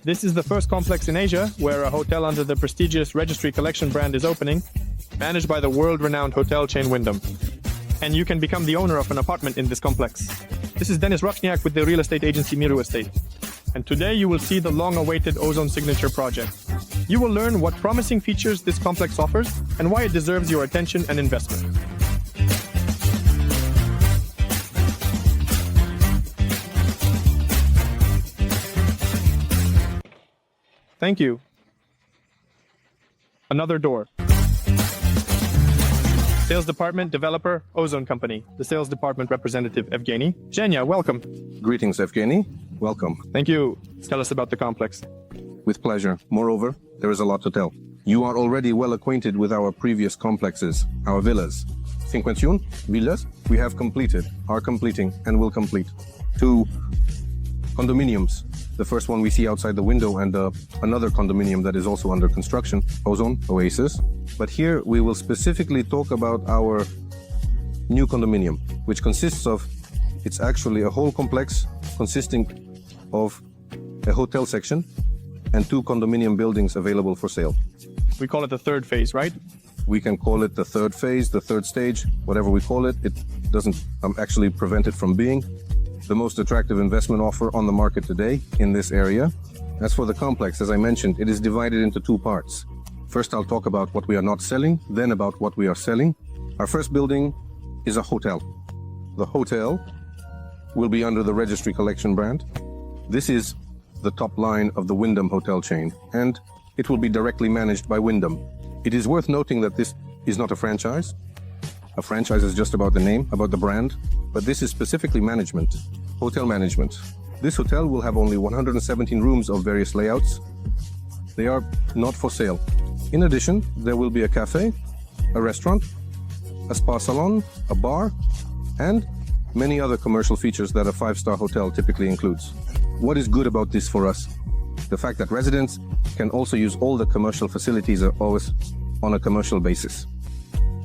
This is the first complex in Asia where a hotel under the prestigious Registry Collection brand is opening, managed by the world-renowned hotel chain Wyndham. And you can become the owner of an apartment in this complex. This is Denis Rochnyak with the real estate agency MERU Estate. And today you will see the long-awaited Ozone Signature project. You will learn what promising features this complex offers and why it deserves your attention and investment. Thank you. Another door. Sales department, developer, Ozone Company. The sales department representative, Evgeny. Zhenya, welcome. Greetings, Evgeny. Welcome. Thank you. Tell us about the complex. With pleasure. Moreover, there is a lot to tell. You are already well acquainted with our previous complexes, our villas. 51 villas we have completed, are completing, and will complete. 2 condominiums. The first one we see outside the window, and another condominium that is also under construction, Ozone Oasis. But here we will specifically talk about our new condominium, which consists of, it's actually a whole complex consisting of a hotel section and 2 condominium buildings available for sale. We call it the third phase, right? We can call it the third phase, the third stage, whatever we call it. It doesn't actually prevent it from being the most attractive investment offer on the market today in this area. As for the complex, as I mentioned, it is divided into 2 parts. First, I'll talk about what we are not selling, then about what we are selling. Our first building is a hotel. The hotel will be under the Registry Collection brand. This is the top line of the Wyndham hotel chain, and it will be directly managed by Wyndham. It is worth noting that this is not a franchise. A franchise is just about the name, about the brand, but this is specifically management, hotel management. This hotel will have only 117 rooms of various layouts. They are not for sale. In addition, there will be a cafe, a restaurant, a spa salon, a bar, and many other commercial features that a 5-star hotel typically includes. What is good about this for us? The fact that residents can also use all the commercial facilities are always on a commercial basis.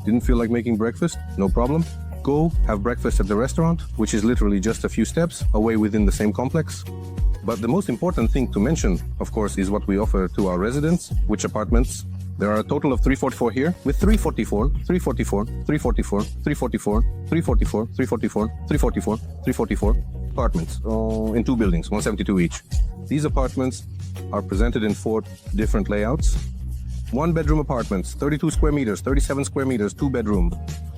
Didn't feel like making breakfast? No problem. Go have breakfast at the restaurant, which is literally just a few steps away within the same complex. But the most important thing to mention, of course, is what we offer to our residents, which apartments. There are a total of 344 here, with 344, 344, 344, 344, 344, 344, 344, 344 apartments in 2 buildings, 172 each. These apartments are presented in 4 different layouts. 1-bedroom apartments, 32 square meters, 37 square meters, 2-bedroom,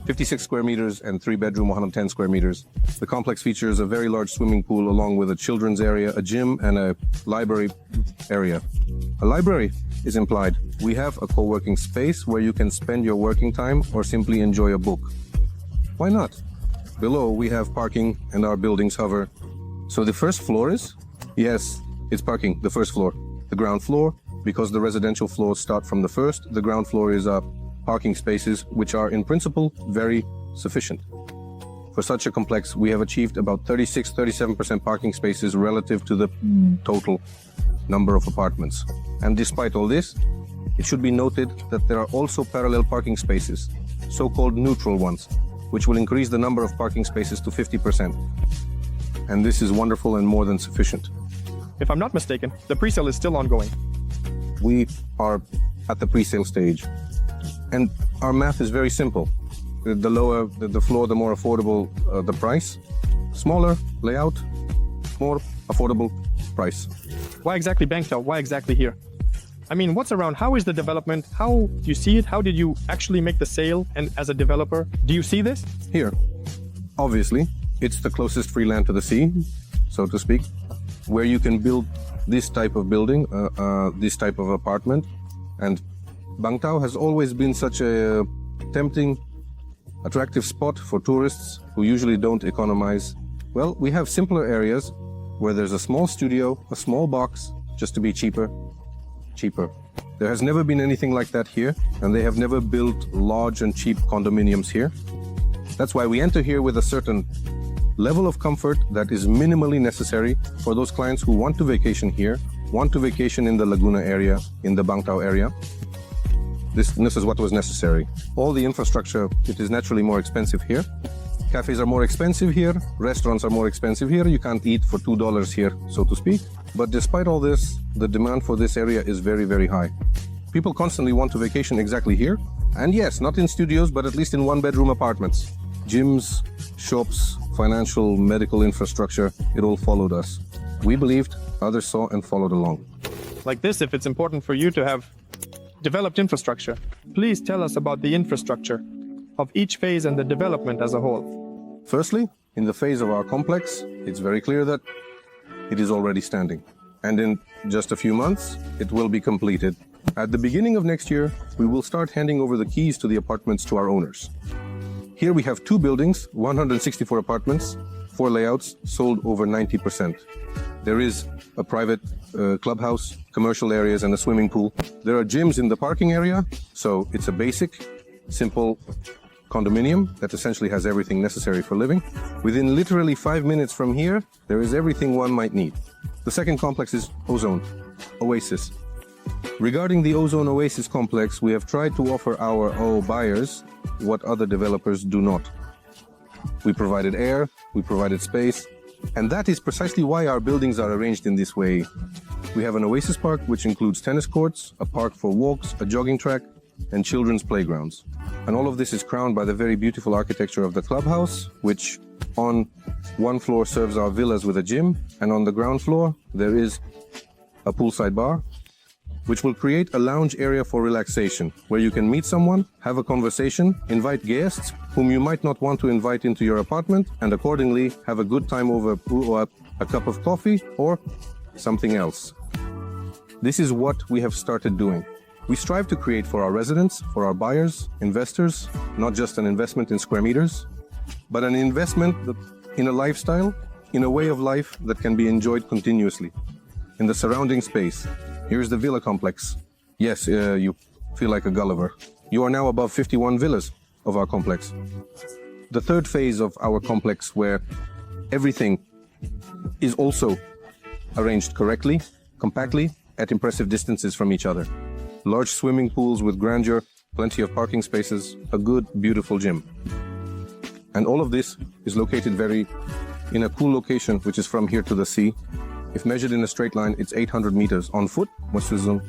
56 square meters, and 3-bedroom, 110 square meters. The complex features a very large swimming pool along with a children's area, a gym, and a library area. A library is implied. We have a co-working space where you can spend your working time or simply enjoy a book. Why not? Below, we have parking and our buildings hover. So the first floor is? Yes, it's parking, the first floor. The ground floor, because the residential floors start from the first, the ground floor is parking spaces, which are in principle very sufficient. For such a complex, we have achieved about 36-37% parking spaces relative to the total number of apartments. And despite all this, it should be noted that there are also parallel parking spaces, so-called neutral ones, which will increase the number of parking spaces to 50%. And this is wonderful and more than sufficient. If I'm not mistaken, the pre-sale is still ongoing. We are at the pre-sale stage, and our math is very simple. The lower the floor, the more affordable the price. Smaller layout, more affordable price. Why exactly Bangtao? Why exactly here? I mean, what's around? How is the development? How do you see it? How did you actually make the sale? And as a developer, do you see this? Here, obviously, it's the closest free land to the sea, so to speak, where you can build this type of building, this type of apartment. And Bangtao has always been such a tempting, attractive spot for tourists who usually don't economize. Well, we have simpler areas where there's a small studio, a small box, just to be cheaper. There has never been anything like that here, and they have never built large and cheap condominiums here. That's why we enter here with a certain level of comfort that is minimally necessary for those clients who want to vacation here, want to vacation in the Laguna area, in the Bangtao area. This is what was necessary. All the infrastructure, it is naturally more expensive here. Cafes are more expensive here, restaurants are more expensive here. You can't eat for $2 here, so to speak. But despite all this, the demand for this area is very, very high. People constantly want to vacation exactly here. And yes, not in studios, but at least in one-bedroom apartments. Gyms, shops, financial, medical infrastructure, it all followed us. We believed, others saw and followed along. Like this, if it's important for you to have developed infrastructure, please tell us about the infrastructure of each phase and the development as a whole. Firstly, in the phase of our complex, it's very clear that it is already standing. And in just a few months, it will be completed. At the beginning of next year, we will start handing over the keys to the apartments to our owners. Here we have 2 buildings, 164 apartments, 4 layouts, sold over 90%. There is a private clubhouse, commercial areas, and a swimming pool. There are gyms in the parking area, so it's a basic, simple condominium that essentially has everything necessary for living. Within literally 5 minutes from here, there is everything one might need. The second complex is Ozone, Oasis. Regarding the Ozone Oasis complex, we have tried to offer our buyers what other developers do not. We provided air, we provided space, and that is precisely why our buildings are arranged in this way. We have an Oasis Park, which includes tennis courts, a park for walks, a jogging track, and children's playgrounds. And all of this is crowned by the very beautiful architecture of the clubhouse, which on one floor serves our villas with a gym, and on the ground floor there is a poolside bar, which will create a lounge area for relaxation, where you can meet someone, have a conversation, invite guests whom you might not want to invite into your apartment, and accordingly have a good time over a cup of coffee or something else. This is what we have started doing. We strive to create for our residents, for our buyers, investors, not just an investment in square meters, but an investment in a lifestyle, in a way of life that can be enjoyed continuously. In the surrounding space, here's the villa complex. Yes, you feel like a Gulliver. You are now above 51 villas of our complex. The third phase of our complex, where everything is also arranged correctly, compactly, at impressive distances from each other. Large swimming pools with grandeur, plenty of parking spaces, a good, beautiful gym. And all of this is located in a cool location, which is from here to the sea. If measured in a straight line, it's 800 meters. On foot, the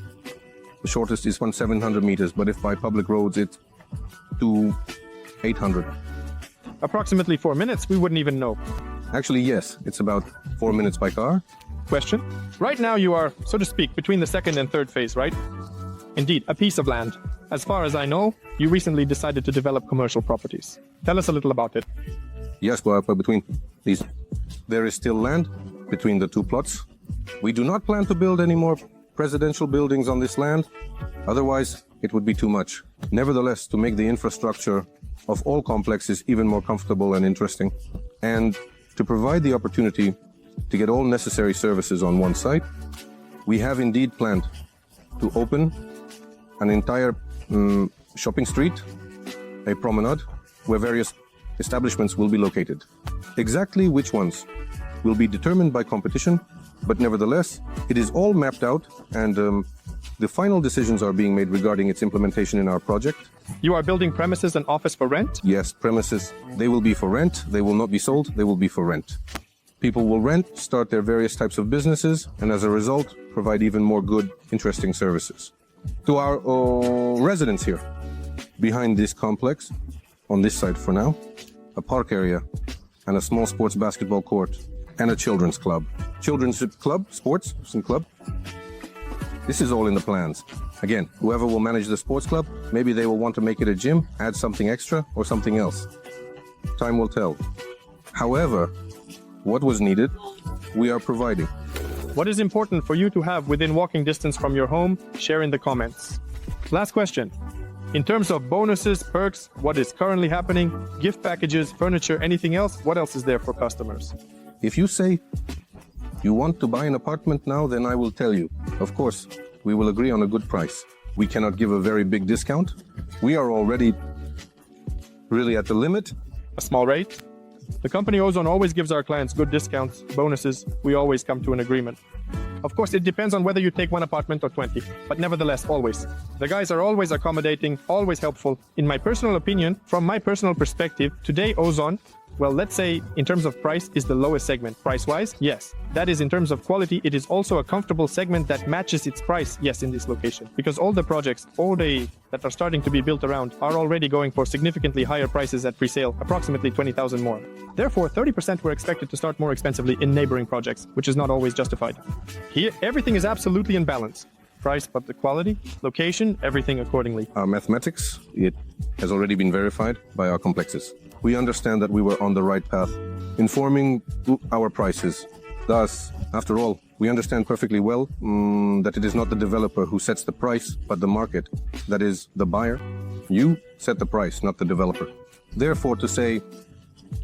shortest is 700 meters, but if by public roads, it's 800. Approximately 4 minutes, we wouldn't even know. Actually, yes, it's about 4 minutes by car. Question. Right now you are, so to speak, between the second and third phase, right? Indeed, a piece of land. As far as I know, you recently decided to develop commercial properties. Tell us a little about it. Yes, but between these, there is still land between the 2 plots. We do not plan to build any more presidential buildings on this land. Otherwise, it would be too much. Nevertheless, to make the infrastructure of all complexes even more comfortable and interesting, and to provide the opportunity to get all necessary services on one site, we have indeed planned to open an entire shopping street, a promenade, where various establishments will be located. Exactly which ones will be determined by competition, but nevertheless, it is all mapped out, and the final decisions are being made regarding its implementation in our project. You are building premises and office for rent? Yes, premises. They will be for rent. They will not be sold. They will be for rent. People will rent, start their various types of businesses, and as a result, provide even more good, interesting services. To our residents here, behind this complex, on this side for now, a park area and a small sports basketball court and a children's club. Children's club, sports and club. This is all in the plans. Again, whoever will manage the sports club, maybe they will want to make it a gym, add something extra or something else. Time will tell. However, what was needed, we are providing. What is important for you to have within walking distance from your home? Share in the comments. Last question. In terms of bonuses, perks, what is currently happening, gift packages, furniture, anything else, what else is there for customers? If you say you want to buy an apartment now, then I will tell you. Of course, we will agree on a good price. We cannot give a very big discount. We are already really at the limit. A small rate? The company Ozone always gives our clients good discounts, bonuses. We always come to an agreement. Of course, it depends on whether you take 1 apartment or 20, but nevertheless, always. The guys are always accommodating, always helpful. In my personal opinion, from my personal perspective, today Ozone well, let's say in terms of price is the lowest segment. Price-wise, yes. That is in terms of quality, it is also a comfortable segment that matches its price, yes, in this location. Because all the projects, that are starting to be built around are already going for significantly higher prices at pre-sale, approximately 20,000 more. Therefore, 30% were expected to start more expensively in neighboring projects, which is not always justified. Here, everything is absolutely in balance. Price, but the quality, location, everything accordingly. Our mathematics, it has already been verified by our complexes. We understand that we were on the right path, informing our prices. Thus, after all, we understand perfectly well that it is not the developer who sets the price, but the market, that is, the buyer. You set the price, not the developer. Therefore, to say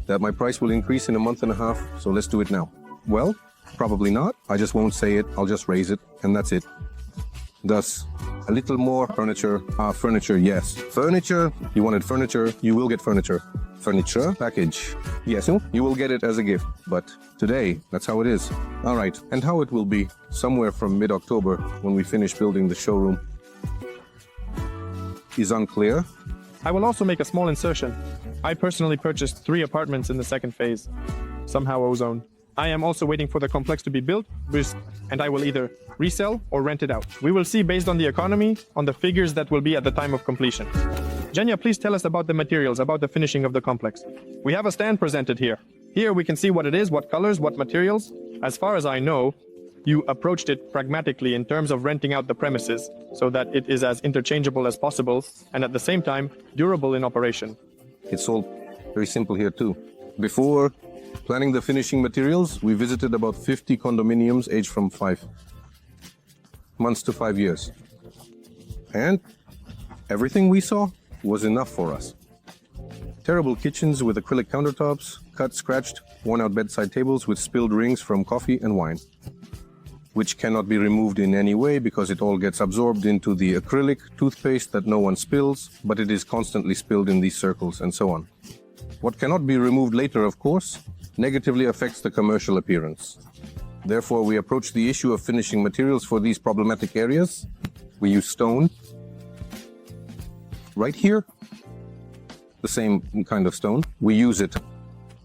that my price will increase in a month and a half, so let's do it now. Well, probably not. I just won't say it. I'll just raise it, and that's it. Thus, a little more furniture. Furniture, yes. Furniture, you wanted furniture, you will get furniture. Furniture package. Yes, you will get it as a gift. But today, that's how it is. All right, and how it will be somewhere from mid-October when we finish building the showroom is unclear. I will also make a small insertion. I personally purchased 3 apartments in the second phase. Somehow Ozone. I am also waiting for the complex to be built, and I will either resell or rent it out. We will see based on the economy, on the figures that will be at the time of completion. Genya, please tell us about the materials, about the finishing of the complex. We have a stand presented here. Here we can see what it is, what colors, what materials. As far as I know, you approached it pragmatically in terms of renting out the premises so that it is as interchangeable as possible and at the same time durable in operation. It's all very simple here too. Before planning the finishing materials, we visited about 50 condominiums aged from 5 months to 5 years. And everything we saw was enough for us. Terrible kitchens with acrylic countertops, cut, scratched, worn-out bedside tables with spilled rings from coffee and wine, which cannot be removed in any way because it all gets absorbed into the acrylic toothpaste that no one spills, but it is constantly spilled in these circles and so on. What cannot be removed later, of course, negatively affects the commercial appearance. Therefore, we approach the issue of finishing materials for these problematic areas. We use stone. Right here, the same kind of stone. We use it.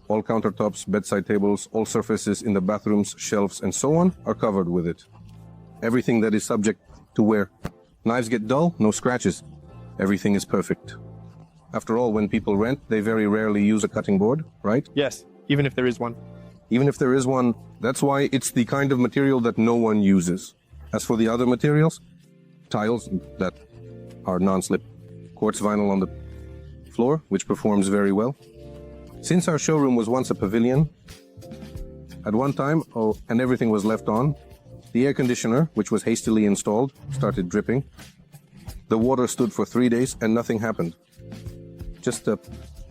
All countertops, bedside tables, all surfaces in the bathrooms, shelves, and so on are covered with it. Everything that is subject to wear. Knives get dull, no scratches. Everything is perfect. After all, when people rent, they very rarely use a cutting board, right? Yes, even if there is one. Even if there is one, that's why it's the kind of material that no one uses. As for the other materials, tiles that are non-slip, quartz vinyl on the floor, which performs very well. Since our showroom was once a pavilion, at one time, and everything was left on, the air conditioner, which was hastily installed, started dripping. The water stood for 3 days and nothing happened. Just a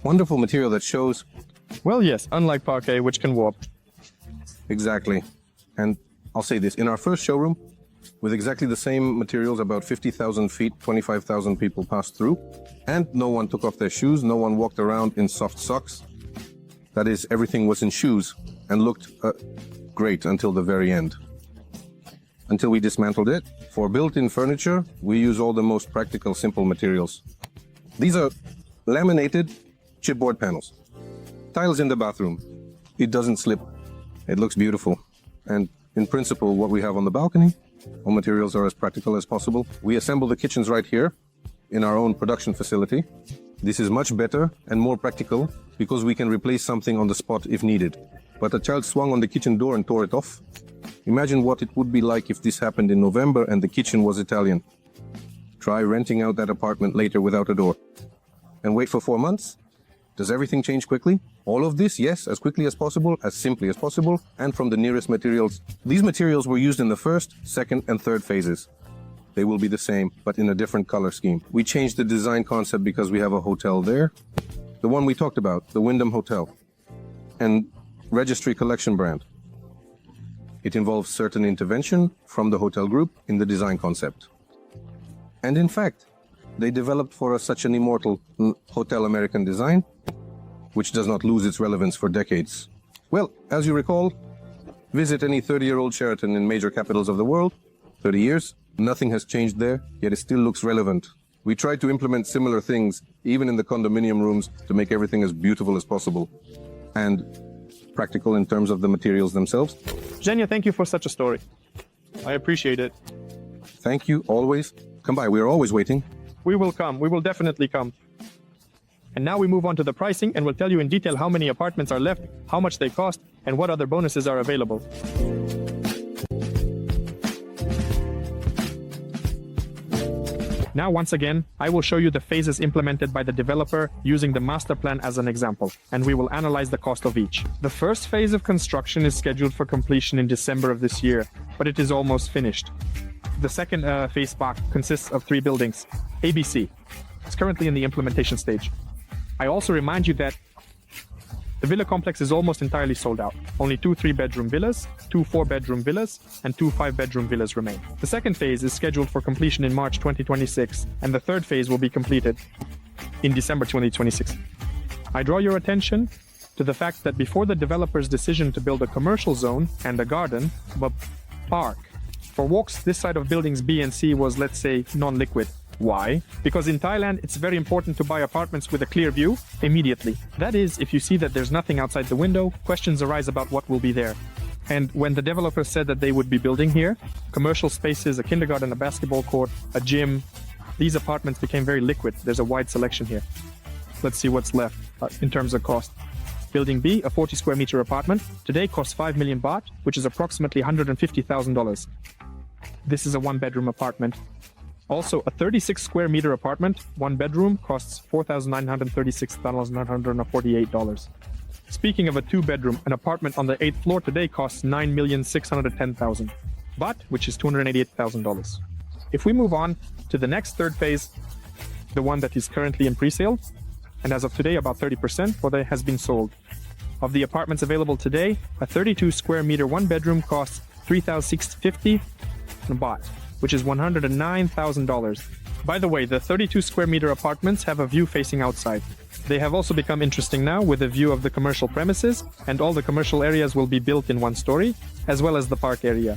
wonderful material that shows... Well, yes, unlike parquet, which can warp. Exactly. And I'll say this, in our first showroom, with exactly the same materials, about 50,000 feet, 25,000 people passed through, and no one took off their shoes, no one walked around in soft socks. That is, everything was in shoes and looked great until the very end. Until we dismantled it. For built-in furniture, we use all the most practical, simple materials. These are laminated chipboard panels. Tiles in the bathroom. It doesn't slip. It looks beautiful. And in principle, what we have on the balcony, all materials are as practical as possible. We assemble the kitchens right here in our own production facility. This is much better and more practical because we can replace something on the spot if needed. But a child swung on the kitchen door and tore it off. Imagine what it would be like if this happened in November and the kitchen was Italian. Try renting out that apartment later without a door. And wait for 4 months? Does everything change quickly? All of this, yes, as quickly as possible, as simply as possible, and from the nearest materials. These materials were used in the first, second, and third phases. They will be the same, but in a different color scheme. We changed the design concept because we have a hotel there. The one we talked about, the Wyndham Hotel. And Registry Collection brand. It involves certain intervention from the hotel group in the design concept. And in fact, they developed for us such an immortal Hotel American design, which does not lose its relevance for decades. Well, as you recall, visit any 30-year-old Sheraton in major capitals of the world, 30 years, nothing has changed there, yet it still looks relevant. We tried to implement similar things, even in the condominium rooms, to make everything as beautiful as possible. and practical in terms of the materials themselves. Zhenya, thank you for such a story. I appreciate it. Thank you, always. Come by, we are always waiting. We will come. We will definitely come. And now we move on to the pricing, and we'll tell you in detail how many apartments are left, how much they cost, and what other bonuses are available. Now, once again, I will show you the phases implemented by the developer using the master plan as an example, and we will analyze the cost of each. The first phase of construction is scheduled for completion in December of this year, but it is almost finished. The second phase park consists of 3 buildings. ABC. It's currently in the implementation stage. I also remind you that the villa complex is almost entirely sold out. Only 2 3-bedroom villas, 2 4-bedroom villas, and 2 5-bedroom villas remain. The second phase is scheduled for completion in March 2026, and the third phase will be completed in December 2026. I draw your attention to the fact that before the developer's decision to build a commercial zone and a garden, but park for walks this side of buildings B and C was, let's say, non-liquid. Why? Because in Thailand, it's very important to buy apartments with a clear view immediately. That is, if you see that there's nothing outside the window, questions arise about what will be there. And when the developer said that they would be building here, commercial spaces, a kindergarten, a basketball court, a gym, these apartments became very liquid. There's a wide selection here. Let's see what's left in terms of cost. Building B, a 40 square meter apartment, today costs 5 million baht, which is approximately $150,000. This is a 1-bedroom apartment. Also, a 36 square meter apartment, 1 bedroom, costs $4,936,948. Speaking of a 2-bedroom, an apartment on the 8th floor today costs 9,610,000 baht, which is $288,000. If we move on to the next third phase, the one that is currently in pre-sale, and as of today, about 30% for that has been sold. Of the apartments available today, a 32 square meter 1-bedroom costs 3,650 baht, which is $109,000. By the way, the 32 square meter apartments have a view facing outside. They have also become interesting now with a view of the commercial premises, and all the commercial areas will be built in 1 story, as well as the park area.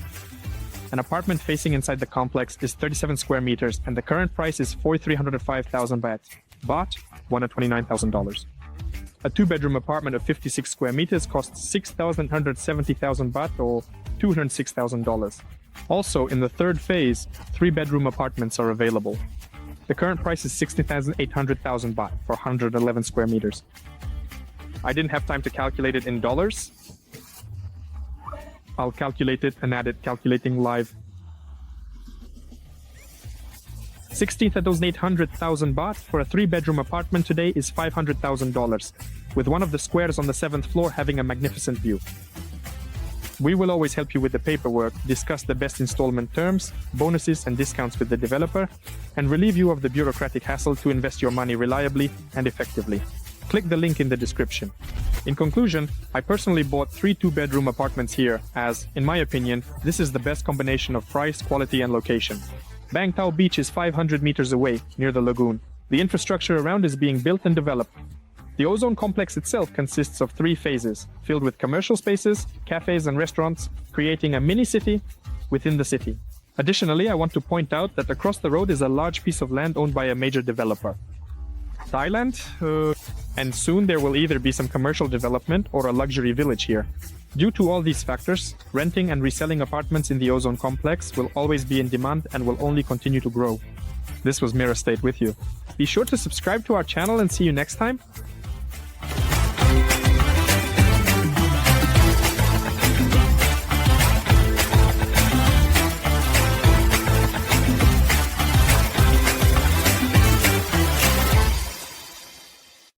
An apartment facing inside the complex is 37 square meters, and the current price is 4,305,000 baht, $129,000. A 2-bedroom apartment of 56 square meters costs 6,170,000 baht, or $206,000. Also, in the third phase, 3-bedroom apartments are available. The current price is 16,800,000 baht for 111 square meters. I didn't have time to calculate it in dollars. I'll calculate it and add it, calculating live. 16,800,000 baht for a 3-bedroom apartment today is $500,000, with one of the squares on the 7th floor having a magnificent view. We will always help you with the paperwork, discuss the best installment terms, bonuses and discounts with the developer, and relieve you of the bureaucratic hassle to invest your money reliably and effectively. Click the link in the description. In conclusion, I personally bought 3 2-bedroom apartments here as, in my opinion, this is the best combination of price, quality and location. Bang Tao Beach is 500 meters away, near the lagoon. The infrastructure around is being built and developed. The Ozone complex itself consists of 3 phases, filled with commercial spaces, cafes and restaurants, creating a mini-city within the city. Additionally, I want to point out that across the road is a large piece of land owned by a major developer. Thailand, and soon there will either be some commercial development or a luxury village here. Due to all these factors, renting and reselling apartments in the Ozone complex will always be in demand and will only continue to grow. This was MERU Estate with you. Be sure to subscribe to our channel and see you next time.